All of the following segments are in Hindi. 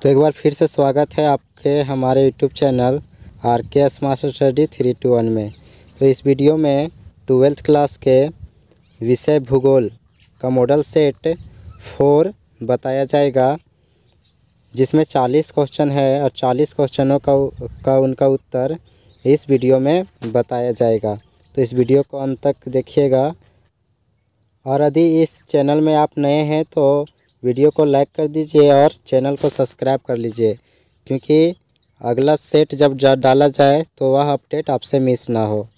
तो एक बार फिर से स्वागत है आपके हमारे YouTube channel RK smart study 321 में। तो इस वीडियो में 12th क्लास के विषय भूगोल का मॉडल सेट 4 बताया जाएगा, जिसमें 40 क्वेश्चन है और 40 क्वेश्चनों का उनका उत्तर इस वीडियो में बताया जाएगा। तो इस वीडियो को अंत तक देखिएगा। और यदि इस चैनल में आप नए हैं तो वीडियो को लाइक कर दीजिए और चैनल को सब्सक्राइब कर लीजिए, क्योंकि अगला सेट जब डाला जाए तो वह अपडेट आपसे मिस ना हो।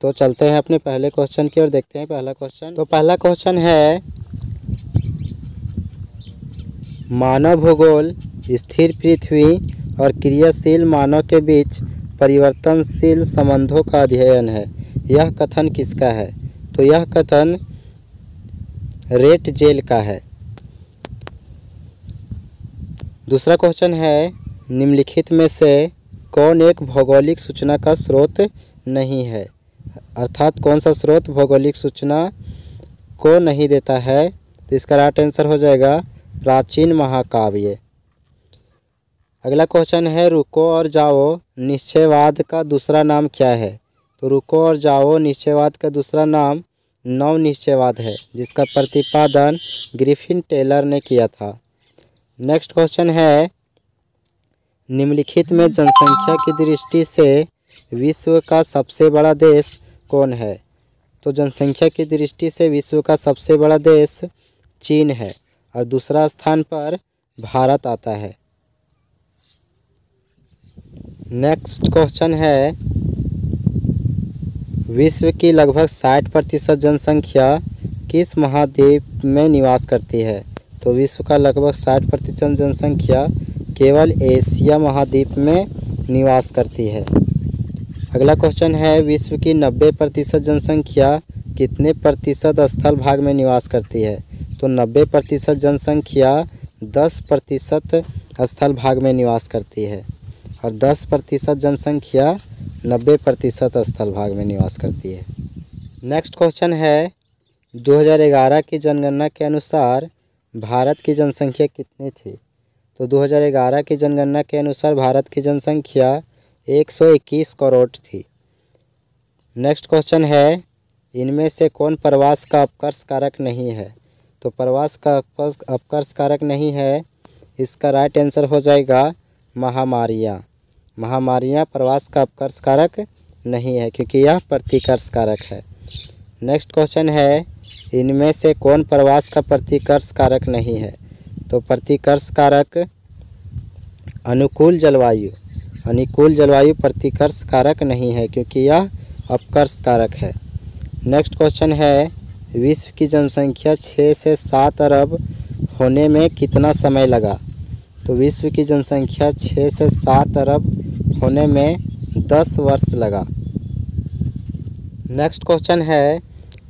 तो चलते हैं अपने पहले क्वेश्चन की ओर, देखते हैं पहला क्वेश्चन। तो पहला क्वेश्चन है, मानव भूगोल स्थिर पृथ्वी और क्रियाशील मानव के बीच परिवर्तनशील संबंधों का अध्ययन है। यह कथन किसका है? तो यह कथन रेट जेल का है। दूसरा क्वेश्चन है, निम्नलिखित में से कौन एक भौगोलिक सूचना का स्रोत नहीं है? अर्थात कौन सा स्रोत भौगोलिक सूचना को नहीं देता है? तो इसका राइट आंसर हो जाएगा प्राचीन महाकाव्य। अगला क्वेश्चन है, रुको और जाओ निश्चयवाद का दूसरा नाम क्या है? तो रुको और जाओ निश्चयवाद का दूसरा नाम नव निश्चयवाद है, जिसका प्रतिपादन ग्रिफिन टेलर ने किया था। नेक्स्ट क्वेश्चन है, निम्नलिखित में जनसंख्या की दृष्टि से विश्व का सबसे बड़ा देश कौन है? तो जनसंख्या की दृष्टि से विश्व का सबसे बड़ा देश चीन है और दूसरा स्थान पर भारत आता है। नेक्स्ट क्वेश्चन है, विश्व की लगभग 60% जनसंख्या किस महाद्वीप में निवास करती है? तो विश्व का लगभग 60% जनसंख्या केवल एशिया महाद्वीप में निवास करती है। अगला क्वेश्चन है, विश्व की 90% जनसंख्या कितने प्रतिशत स्थल भाग में निवास करती है? तो 90% जनसंख्या 10% स्थल भाग में निवास करती है और 10% जनसंख्या 90% स्थल भाग में निवास करती है। नेक्स्ट क्वेश्चन है, 2011 की जनगणना के अनुसार भारत की जनसंख्या कितनी थी? तो 2011 की जनगणना के अनुसार भारत की जनसंख्या 121 करोड़ थी। नेक्स्ट क्वेश्चन है, इनमें से कौन प्रवास का अपकर्ष कारक नहीं है? तो प्रवास का अपकर्ष कारक नहीं है, इसका राइट आंसर हो जाएगा महामारियाँ। महामारियाँ प्रवास का अपकर्ष कारक नहीं है, क्योंकि यह प्रतिकर्ष कारक है। नेक्स्ट क्वेश्चन है, इनमें से कौन प्रवास का प्रतिकर्ष कारक नहीं है? तो प्रतिकर्ष कारक अनुकूल जलवायु प्रतिकर्ष कारक नहीं है, क्योंकि यह अपकर्ष कारक है। नेक्स्ट क्वेश्चन है, विश्व की जनसंख्या 6 से 7 अरब होने में कितना समय लगा? तो विश्व की जनसंख्या 6 से 7 अरब होने में 10 वर्ष लगा। नेक्स्ट क्वेश्चन है,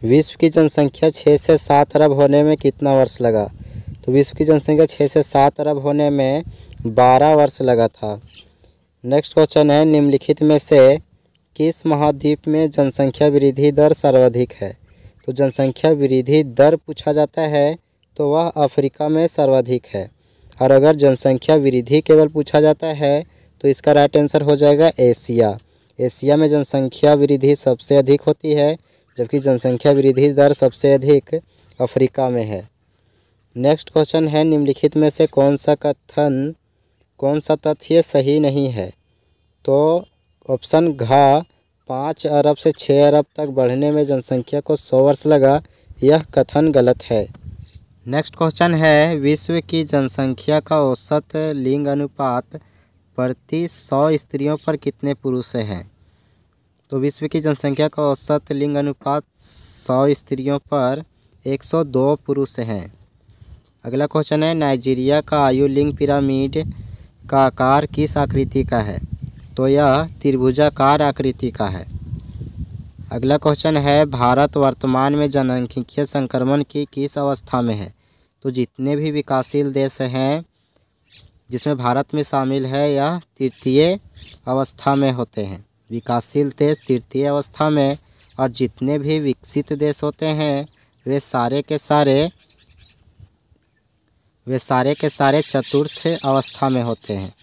विश्व की जनसंख्या 6 से 7 अरब होने में कितना वर्ष लगा? तो विश्व की जनसंख्या 6 से 7 अरब होने में 12 वर्ष लगा था। नेक्स्ट क्वेश्चन है, निम्नलिखित में से किस महाद्वीप में जनसंख्या वृद्धि दर सर्वाधिक है? तो जनसंख्या वृद्धि दर पूछा जाता है तो वह अफ्रीका में सर्वाधिक है, और अगर जनसंख्या वृद्धि केवल पूछा जाता है तो इसका राइट आंसर हो जाएगा एशिया। एशिया में जनसंख्या वृद्धि सबसे अधिक होती है, जबकि जनसंख्या वृद्धि दर सबसे अधिक अफ्रीका में है। नेक्स्ट क्वेश्चन है, निम्नलिखित में से कौन सा तथ्य सही नहीं है? तो ऑप्शन घ 5 अरब से 6 अरब तक बढ़ने में जनसंख्या को 100 वर्ष लगा, यह कथन गलत है। नेक्स्ट क्वेश्चन है, विश्व की जनसंख्या का औसत लिंग अनुपात प्रति 100 स्त्रियों पर कितने पुरुष हैं? तो विश्व की जनसंख्या का औसत लिंग अनुपात 100 स्त्रियों पर 102 पुरुष हैं। अगला क्वेश्चन है, नाइजीरिया का आयु लिंग पिरामिड का आकार किस आकृति का है? तो यह त्रिभुजाकार आकृति का है। अगला क्वेश्चन है, भारत वर्तमान में जनसांख्यिकीय संक्रमण की किस अवस्था में है? तो जितने भी विकासशील देश हैं जिसमें भारत में शामिल है, यह तृतीय अवस्था में होते हैं। विकासशील देश तृतीय अवस्था में, और जितने भी विकसित देश होते हैं वे सारे के सारे वे सारे के सारे चतुर्थ अवस्था में होते हैं।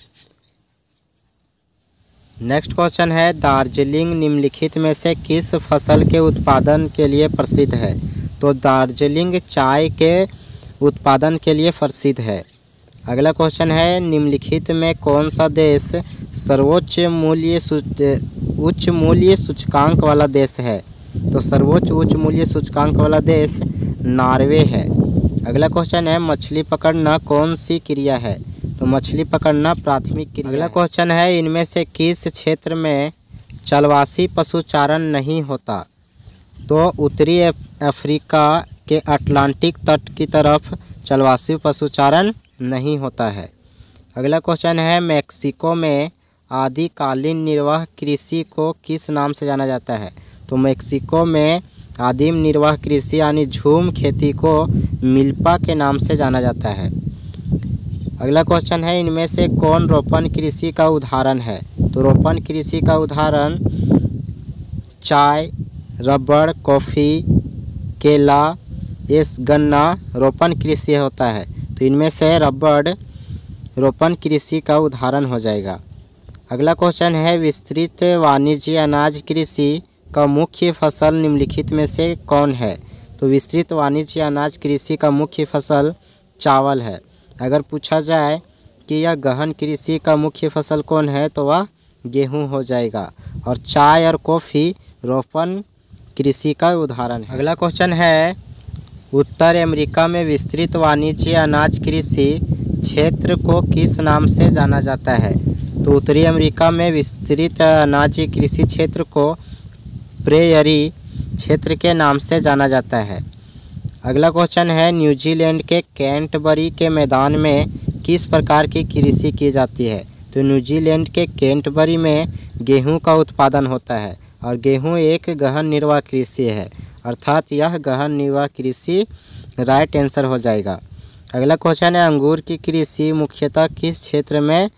नेक्स्ट क्वेश्चन है, दार्जिलिंग निम्नलिखित में से किस फसल के उत्पादन के लिए प्रसिद्ध है? तो दार्जिलिंग चाय के उत्पादन के लिए प्रसिद्ध है। अगला क्वेश्चन है, निम्नलिखित में कौन सा देश सर्वोच्च उच्च मूल्य सूचकांक वाला देश है? तो सर्वोच्च उच्च मूल्य सूचकांक वाला देश नॉर्वे है। अगला क्वेश्चन है, मछली पकड़ना कौन सी क्रिया है? तो मछली पकड़ना प्राथमिक क्रिया। अगला क्वेश्चन है, इनमें से किस क्षेत्र में चलवासी पशुचारण नहीं होता? तो उत्तरी अफ्रीका के अटलांटिक तट की तरफ चलवासी पशुचारण नहीं होता है। अगला क्वेश्चन है, मेक्सिको में आदिकालीन निर्वाह कृषि को किस नाम से जाना जाता है? तो मेक्सिको में आदिम निर्वाह कृषि यानी झूम खेती को मिल्पा के नाम से जाना जाता है। अगला क्वेश्चन है, इनमें से कौन रोपण कृषि का उदाहरण है? तो रोपण कृषि का उदाहरण चाय, रबड़, कॉफ़ी, केला, ये गन्ना रोपण कृषि होता है। तो इनमें से रबड़ रोपण कृषि का उदाहरण हो जाएगा। अगला क्वेश्चन है, विस्तृत वाणिज्य अनाज कृषि का मुख्य फसल निम्नलिखित में से कौन है? तो विस्तृत वाणिज्य अनाज कृषि का मुख्य फसल चावल है। अगर पूछा जाए कि यह गहन कृषि का मुख्य फसल कौन है तो वह गेहूं हो जाएगा, और चाय और कॉफ़ी रोपण कृषि का उदाहरण है। अगला क्वेश्चन है, उत्तर अमेरिका में विस्तृत वाणिज्य अनाज कृषि क्षेत्र को किस नाम से जाना जाता है? तो उत्तरी अमेरिका में विस्तृत अनाज कृषि क्षेत्र को प्रेयरी क्षेत्र के नाम से जाना जाता है। अगला क्वेश्चन है, न्यूजीलैंड के कैंटबरी के मैदान में किस प्रकार की कृषि की जाती है? तो न्यूजीलैंड के कैंटबरी में गेहूं का उत्पादन होता है, और गेहूं एक गहन निर्वाह कृषि है, अर्थात यह गहन निर्वाह कृषि राइट आंसर हो जाएगा। अगला क्वेश्चन है, अंगूर की कृषि मुख्यतः किस क्षेत्र में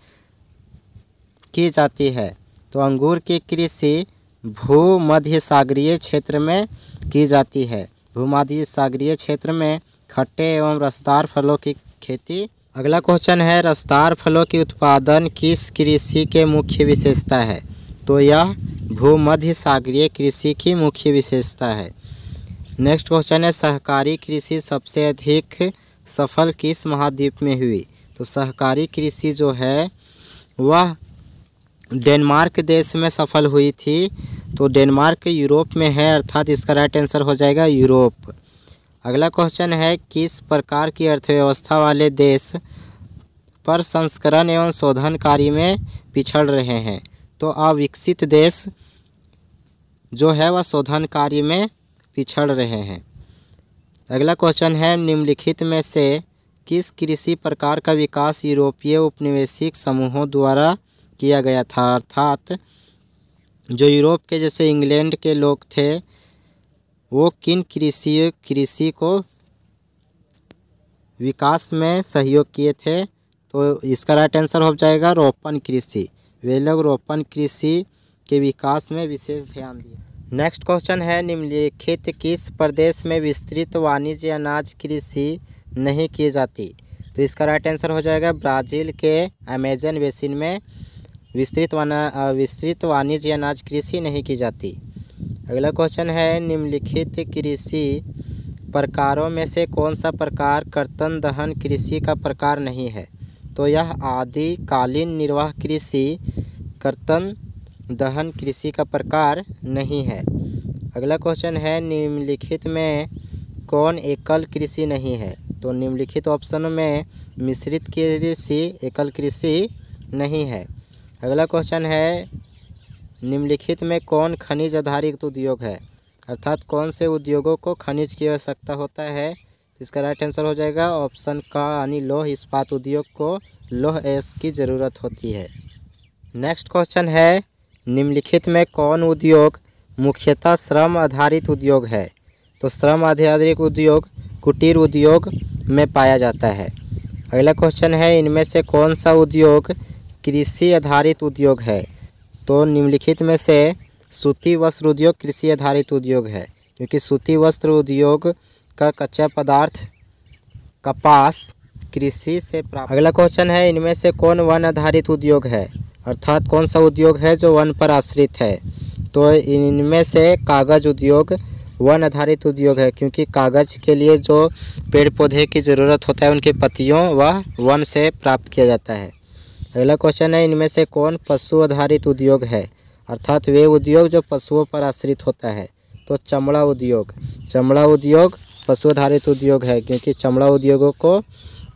की जाती है? तो अंगूर की कृषि भूमध्य सागरीय क्षेत्र में की जाती है। भूमध्य सागरीय क्षेत्र में खट्टे एवं रसदार फलों की खेती। अगला क्वेश्चन है, रसदार फलों की उत्पादन किस कृषि के मुख्य विशेषता है? तो यह भूमध्य सागरीय कृषि की मुख्य विशेषता है। नेक्स्ट क्वेश्चन है, सहकारी कृषि सबसे अधिक सफल किस महाद्वीप में हुई? तो सहकारी कृषि जो है वह डेनमार्क देश में सफल हुई थी। तो डेनमार्क यूरोप में है, अर्थात इसका राइट आंसर हो जाएगा यूरोप। अगला क्वेश्चन है, किस प्रकार की अर्थव्यवस्था वाले देश प्रसंस्करण एवं शोधन कार्य में पिछड़ रहे हैं? तो अविकसित देश जो है वह शोधन कार्य में पिछड़ रहे हैं। अगला क्वेश्चन है, निम्नलिखित में से किस कृषि प्रकार का विकास यूरोपीय उपनिवेशिक समूहों द्वारा किया गया था? अर्थात जो यूरोप के जैसे इंग्लैंड के लोग थे वो किन कृषि को विकास में सहयोग किए थे? तो इसका राइट आंसर हो जाएगा रोपण कृषि। वे लोग रोपण कृषि के विकास में विशेष ध्यान दिए। नेक्स्ट क्वेश्चन है, निम्नलिखित किस प्रदेश में विस्तृत वाणिज्य अनाज कृषि नहीं की जाती? तो इसका राइट आंसर हो जाएगा ब्राज़ील के अमेजन बेसिन में विस्तृत वाणिज्य अनाज कृषि नहीं की जाती। अगला क्वेश्चन है, निम्नलिखित कृषि प्रकारों में से कौन सा प्रकार कर्तन दहन कृषि का प्रकार नहीं है? तो यह आदिकालीन निर्वाह कृषि कर्तन दहन कृषि का प्रकार नहीं है। अगला क्वेश्चन है, निम्नलिखित में कौन एकल कृषि नहीं है? तो निम्नलिखित ऑप्शन में मिश्रित कृषि एकल कृषि नहीं है। अगला क्वेश्चन है, निम्नलिखित में कौन खनिज आधारित उद्योग है? अर्थात कौन से उद्योगों को खनिज की आवश्यकता होता है? इसका राइट आंसर हो जाएगा ऑप्शन का यानी लौह इस्पात उद्योग को लौह अयस्क की ज़रूरत होती है। नेक्स्ट क्वेश्चन है, निम्नलिखित में कौन उद्योग मुख्यतः श्रम आधारित उद्योग है? तो श्रम आधारित उद्योग कुटीर उद्योग में पाया जाता है। अगला क्वेश्चन है, इनमें से कौन सा उद्योग कृषि आधारित उद्योग है? तो निम्नलिखित में से सूती वस्त्र उद्योग कृषि आधारित उद्योग है, क्योंकि सूती वस्त्र उद्योग का कच्चा पदार्थ कपास कृषि से प्राप्त। अगला क्वेश्चन है, इनमें से कौन वन आधारित उद्योग है, अर्थात कौन सा उद्योग है जो वन पर आश्रित है। तो इनमें से कागज़ उद्योग वन आधारित उद्योग है, क्योंकि कागज़ के लिए जो पेड़ पौधे की ज़रूरत होता है उनके पत्तियों व वन से प्राप्त किया जाता है। अगला क्वेश्चन है, इनमें से कौन पशु आधारित उद्योग है, अर्थात वे उद्योग जो पशुओं पर आश्रित होता है। तो चमड़ा उद्योग पशु आधारित उद्योग है, क्योंकि चमड़ा उद्योगों को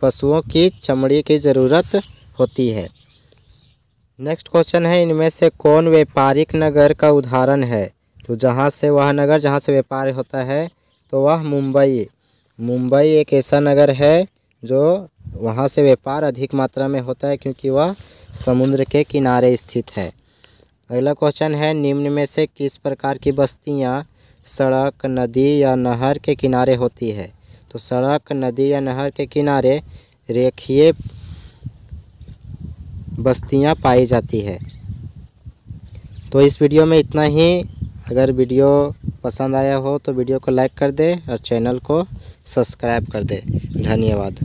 पशुओं की चमड़ी की ज़रूरत होती है। नेक्स्ट क्वेश्चन है, इनमें से कौन व्यापारिक नगर का उदाहरण है। तो जहाँ से व्यापार होता है तो वह मुंबई एक ऐसा नगर है जो वहाँ से व्यापार अधिक मात्रा में होता है, क्योंकि वह समुद्र के किनारे स्थित है। अगला क्वेश्चन है, निम्न में से किस प्रकार की बस्तियाँ सड़क, नदी या नहर के किनारे होती है। तो सड़क, नदी या नहर के किनारे रेखीय बस्तियाँ पाई जाती है। तो इस वीडियो में इतना ही। अगर वीडियो पसंद आया हो तो वीडियो को लाइक कर दे और चैनल को सब्सक्राइब कर दे। धन्यवाद।